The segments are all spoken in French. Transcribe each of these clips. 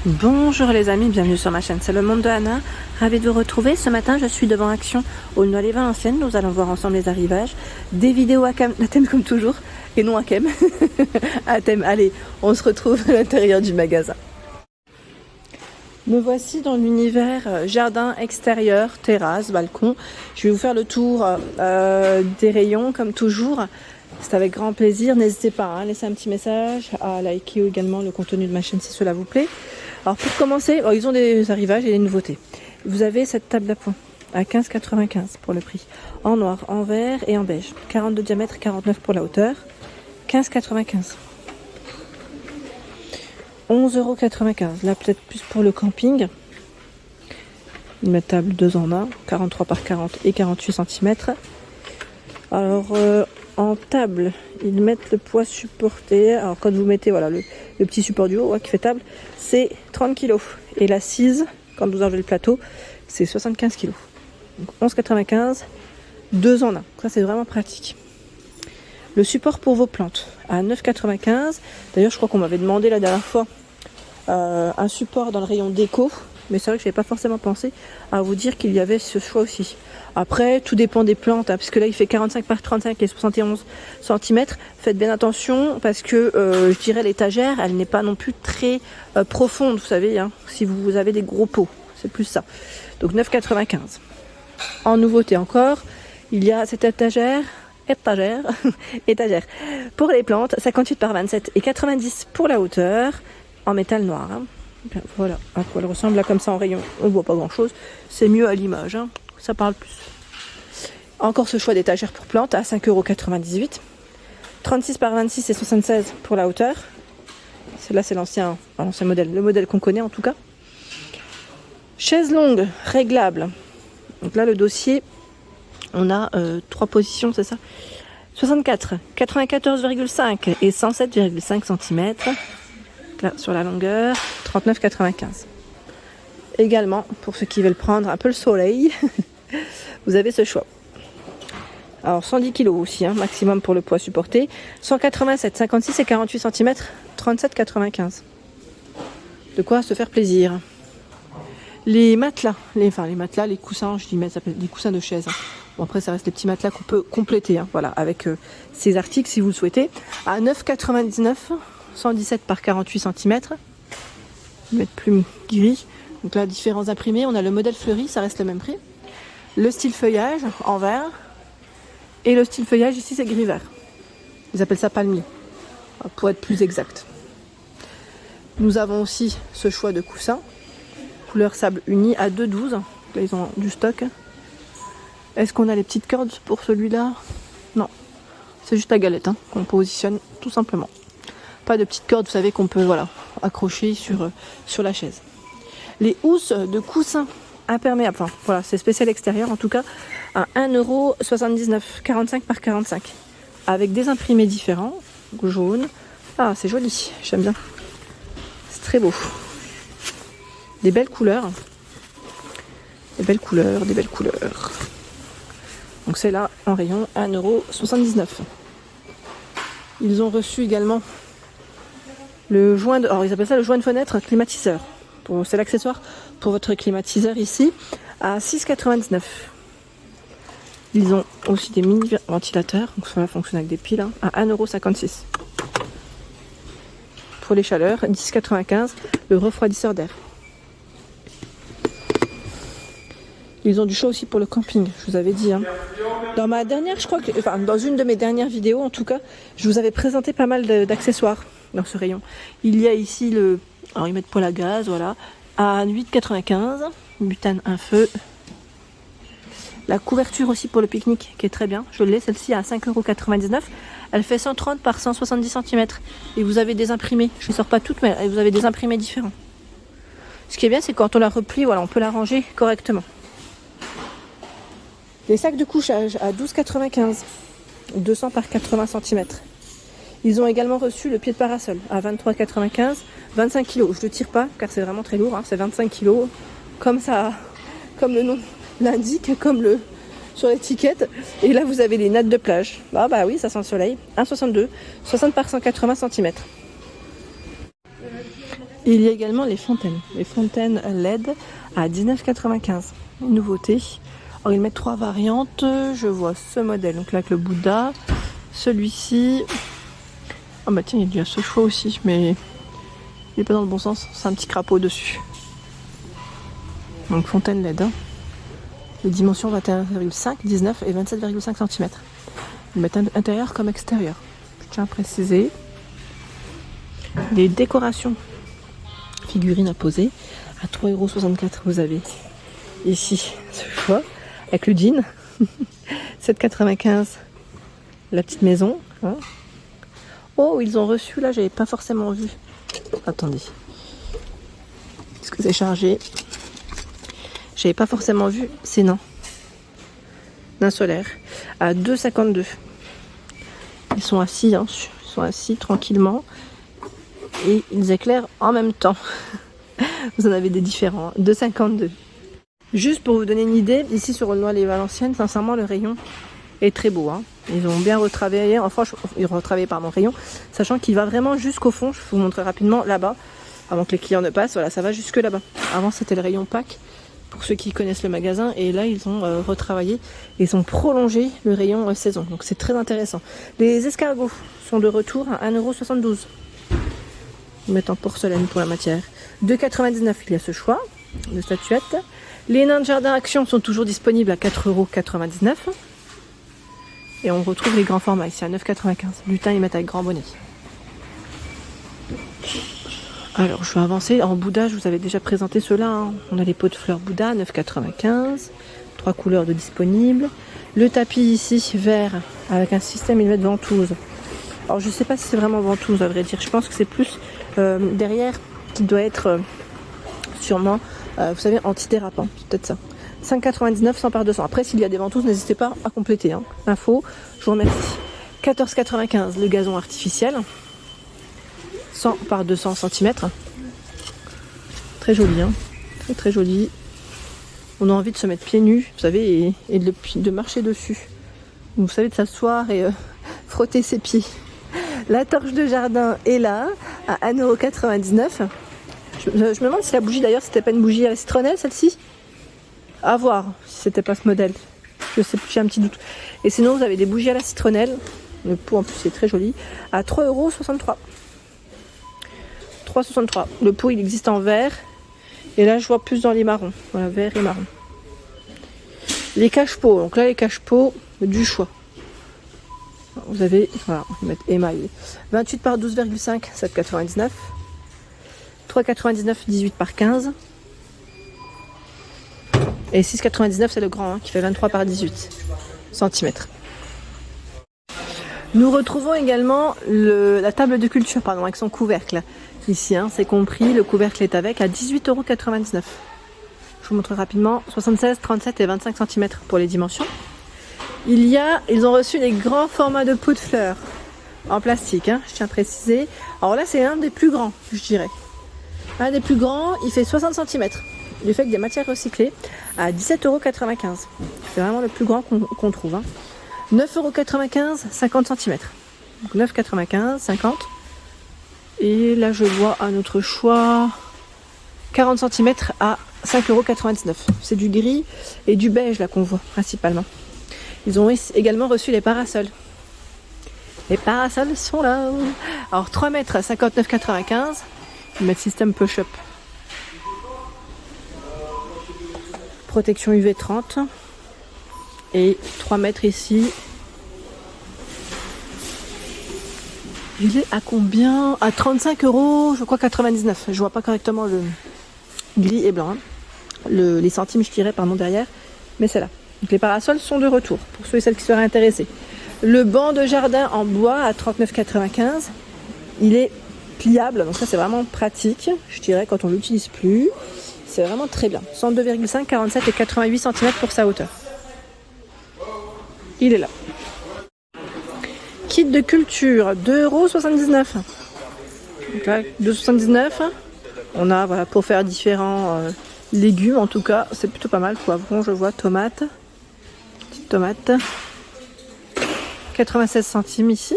Bonjour les amis, bienvenue sur ma chaîne, c'est le monde de Anna. Ravi de vous retrouver. Ce matin, je suis devant Action au Noël-et-Valenciennes. Nous allons voir ensemble les arrivages. Des vidéos à thème comme toujours, et non à thème. À thème, allez, on se retrouve à l'intérieur du magasin. Me voici dans l'univers jardin extérieur, terrasse, balcon. Je vais vous faire le tour des rayons comme toujours. C'est avec grand plaisir. N'hésitez pas à laisser un petit message, à liker également le contenu de ma chaîne si cela vous plaît. Alors pour commencer, ils ont des arrivages et des nouveautés. Vous avez cette table d'appoint à 15,95 pour le prix. En noir, en vert et en beige. 40 de diamètre, 49 pour la hauteur. 15,95. 11,95 €. Là peut-être plus pour le camping. Une table 2 en 1, 43 par 40 et 48 cm. Alors en table, ils mettent le poids supporté. Alors quand vous mettez voilà, le petit support du haut qui fait table, c'est 30 kg. Et l'assise, quand vous enlevez le plateau, c'est 75 kg. Donc 11,95 €, 2 en 1. Ça c'est vraiment pratique. Le support pour vos plantes à 9,95 €. D'ailleurs je crois qu'on m'avait demandé la dernière fois un support dans le rayon déco. Mais c'est vrai que je n'avais pas forcément pensé à vous dire qu'il y avait ce choix aussi. Après, tout dépend des plantes, puisque là il fait 45 par 35 et 71 cm. Faites bien attention parce que je dirais l'étagère, elle n'est pas non plus très profonde, vous savez, si vous avez des gros pots, c'est plus ça. Donc 9,95 €. En nouveauté encore, il y a cette étagère pour les plantes, 58 par 27 et 90 pour la hauteur, en métal noir. Voilà à quoi elle ressemble là comme ça en rayon. On voit pas grand chose, c'est mieux à l'image, ça parle plus. Encore ce choix d'étagère pour plantes à 5,98 €. 36 par 26 et 76 pour la hauteur. Celle-là c'est l'ancien modèle, le modèle qu'on connaît en tout cas. Chaise longue réglable. Donc là le dossier, on a 3 positions, c'est ça. 64, 94,5 et 107,5 cm. Là, sur la longueur, 39,95 €. Également, pour ceux qui veulent prendre un peu le soleil, vous avez ce choix. Alors 110 kg aussi, maximum pour le poids supporté. 187, 56 et 48 cm, 37,95 €. De quoi se faire plaisir. Les matelas, les coussins, je dis mais ça s'appelle des coussins de chaise. Bon après ça reste les petits matelas qu'on peut compléter, voilà, avec ces articles si vous le souhaitez. À 9,99 €. 117 par 48 cm. Mettre plume gris. Donc là, différents imprimés. On a le modèle fleuri, ça reste le même prix. Le style feuillage en vert. Et le style feuillage ici, c'est gris vert. Ils appellent ça palmier, pour être plus exact. Nous avons aussi ce choix de coussin. Couleur sable uni à 2,12 €. Là, ils ont du stock. Est-ce qu'on a les petites cordes pour celui-là? Non. C'est juste la galette qu'on positionne tout simplement. Pas de petites cordes, vous savez, qu'on peut accrocher sur la chaise. Les housses de coussins imperméables, voilà, c'est spécial extérieur en tout cas, à 1,79 €, 45 par 45. Avec des imprimés différents, jaune. Ah, c'est joli, j'aime bien. C'est très beau. Des belles couleurs. Des belles couleurs. Donc c'est là en rayon 1,79 €. Ils ont reçu également le joint de, alors ils appellent ça le joint de fenêtre climatiseur. C'est l'accessoire pour votre climatiseur ici à 6,99 €. Ils ont aussi des mini ventilateurs, donc ça fonctionne avec des piles, à 1,56 €. Pour les chaleurs, 10,95 €, le refroidisseur d'air. Ils ont du chaud aussi pour le camping, je vous avais dit. Dans ma dernière, dans une de mes dernières vidéos en tout cas, je vous avais présenté pas mal d'accessoires dans ce rayon. Il y a ici alors ils mettent poêle à gaz, voilà, à 8,95 €, butane un feu. La couverture aussi pour le pique-nique qui est très bien, je l'ai celle-ci à 5,99 €. Elle fait 130 par 170 cm et vous avez des imprimés. Je ne sors pas toutes, mais vous avez des imprimés différents. Ce qui est bien, c'est quand on la replie, voilà, on peut la ranger correctement. Les sacs de couchage à 12,95 €, 200 par 80 cm. Ils ont également reçu le pied de parasol à 23,95 €, 25 kg. Je ne le tire pas car c'est vraiment très lourd, c'est 25 kg. Comme le nom l'indique, sur l'étiquette. Et là vous avez les nattes de plage. Ah bah oui, ça sent le soleil. 1,62 €, 60 par 180 cm. Et il y a également les fontaines. Les fontaines LED à 19,95. Une nouveauté. Alors ils mettent 3 variantes. Je vois ce modèle, donc là avec le Bouddha. Celui-ci. Ah bah tiens, il y a ce choix aussi, mais il n'est pas dans le bon sens. C'est un petit crapaud dessus. Donc fontaine LED. Les dimensions 21,5, 19 et 27,5 cm. Ils mettent intérieur comme extérieur. Je tiens à préciser. Les décorations figurines à poser à 3,64 €. Vous avez ici ce choix avec le jean. 7,95 € la petite maison. Hein. Oh, ils ont reçu là, j'avais pas forcément vu. Attendez. Est-ce que c'est chargé? J'avais pas forcément vu. C'est non. D'un solaire à 2,52 €. Ils sont assis, hein. Ils sont assis tranquillement. Et ils éclairent en même temps. Vous en avez des différents. 2,52 €. Juste pour vous donner une idée, ici sur Aulnoy-les-Valenciennes, sincèrement, le rayon est très beau. Hein. Ils ont bien retravaillé, ils ont retravaillé par mon rayon, sachant qu'il va vraiment jusqu'au fond. Je vais vous montrer rapidement là-bas, avant que les clients ne passent. Voilà, ça va jusque là-bas. Avant, c'était le rayon Pâques, pour ceux qui connaissent le magasin. Et là, ils ont retravaillé. Ils ont prolongé le rayon saison. Donc, c'est très intéressant. Les escargots sont de retour à 1,72 €. Ils mettent en porcelaine pour la matière. 2,99 €, il y a ce choix de statuettes. Les nains de jardin Action sont toujours disponibles à 4,99 €. Et on retrouve les grands formats ici à 9,95 €. Lutin, ils mettent avec grand bonnet. Alors, je vais avancer. En Bouddha, je vous avais déjà présenté ceux-là. Hein. On a les pots de fleurs Bouddha, 9,95 €. 3 couleurs de disponibles. Le tapis ici, vert, avec un système, ils mettent ventouse. Alors, je ne sais pas si c'est vraiment ventouse, à vrai dire. Je pense que c'est plus derrière qui doit être sûrement, vous savez, antidérapant. C'est peut-être ça. 5,99 €, 100 par 200. Après, s'il y a des ventouses, n'hésitez pas à compléter. Hein. Info, je vous remercie. 14,95 € le gazon artificiel. 100 par 200 cm. Très joli, hein. Très très joli. On a envie de se mettre pieds nus, vous savez, et de marcher dessus. Vous savez, de s'asseoir et frotter ses pieds. La torche de jardin est là, à 1,99 €. Je me demande si la bougie, d'ailleurs, c'était pas une bougie à la citronnelle, celle-ci. À voir si c'était pas ce modèle. Je sais plus, j'ai un petit doute. Et sinon, vous avez des bougies à la citronnelle. Le pot, en plus, c'est très joli. À 3,63 €. 3,63 €. Le pot, il existe en vert. Et là, je vois plus dans les marrons. Voilà, vert et marron. Les cache-pots. Donc là, les cache-pots du choix. Vous avez, voilà, on va mettre émaillé. 28 par 12,5, 7,99 €. 3,99, 18 par 15. Et 6,99, c'est le grand, hein, qui fait 23 par 18 cm. Nous retrouvons également la table de culture, pardon, avec son couvercle. Ici, hein, c'est compris, le couvercle est avec à 18,99 €. Je vous montre rapidement, 76, 37 et 25 cm pour les dimensions. Ils ont reçu les grands formats de pots de fleurs en plastique, hein, je tiens à préciser. Alors là, c'est un des plus grands, je dirais. Un des plus grands, il fait 60 cm. Il fait avec des matières recyclées à 17,95 €. C'est vraiment le plus grand qu'on trouve. Hein. 9,95 €, 50 cm. Donc 9,95 €, 50. Et là, je vois un autre choix. 40 cm à 5,99 €. C'est du gris et du beige là qu'on voit principalement. Ils ont également reçu les parasols. Les parasols sont là. Alors 3 mètres à 59,95 €. Ils mettent système push-up. Protection UV 30. Et 3 mètres ici. Il est à combien? À 35 €, je crois 99. Je vois pas correctement le gris et blanc. Hein. Les centimes, je dirais, pardon, derrière. Mais c'est là. Donc les parasols sont de retour, pour ceux et celles qui seraient intéressés. Le banc de jardin en bois à 39,95 €. Il est pliable, donc ça c'est vraiment pratique, je dirais, quand on ne l'utilise plus. C'est vraiment très bien. 102,5, 47 et 88 cm pour sa hauteur. Il est là. Kit de culture, 2,79 €. Donc là, 2,79 €. On a, voilà, pour faire différents légumes, en tout cas, c'est plutôt pas mal. Poivron, je vois, tomates. Petite tomate. 96 centimes ici.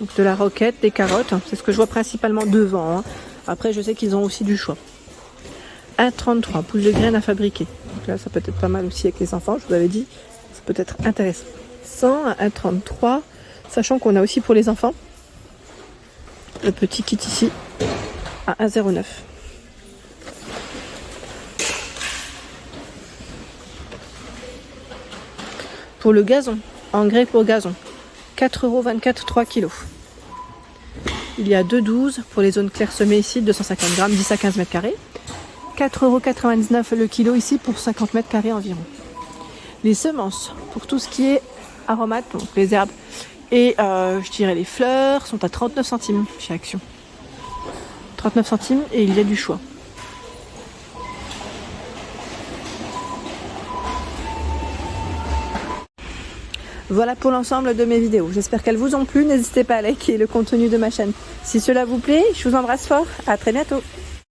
Donc de la roquette, des carottes. C'est ce que je vois principalement devant. Hein. Après, je sais qu'ils ont aussi du choix. 1,33 pouces de graines à fabriquer. Donc là, ça peut être pas mal aussi avec les enfants, je vous avais dit. Ça peut être intéressant. 100 à 1,33, sachant qu'on a aussi pour les enfants le petit kit ici à 1,09. Pour le gazon, engrais pour gazon, 4,24 €, 3 kg. Il y a 2,12 pour les zones clairsemées ici, 250 grammes, 10 à 15 mètres carrés. 4,99 € le kilo ici pour 50 mètres carrés environ. Les semences, pour tout ce qui est aromates, donc les herbes et je dirais les fleurs, sont à 39 centimes chez Action. 39 centimes et il y a du choix. Voilà pour l'ensemble de mes vidéos. J'espère qu'elles vous ont plu. N'hésitez pas à liker le contenu de ma chaîne si cela vous plaît. Je vous embrasse fort. À très bientôt.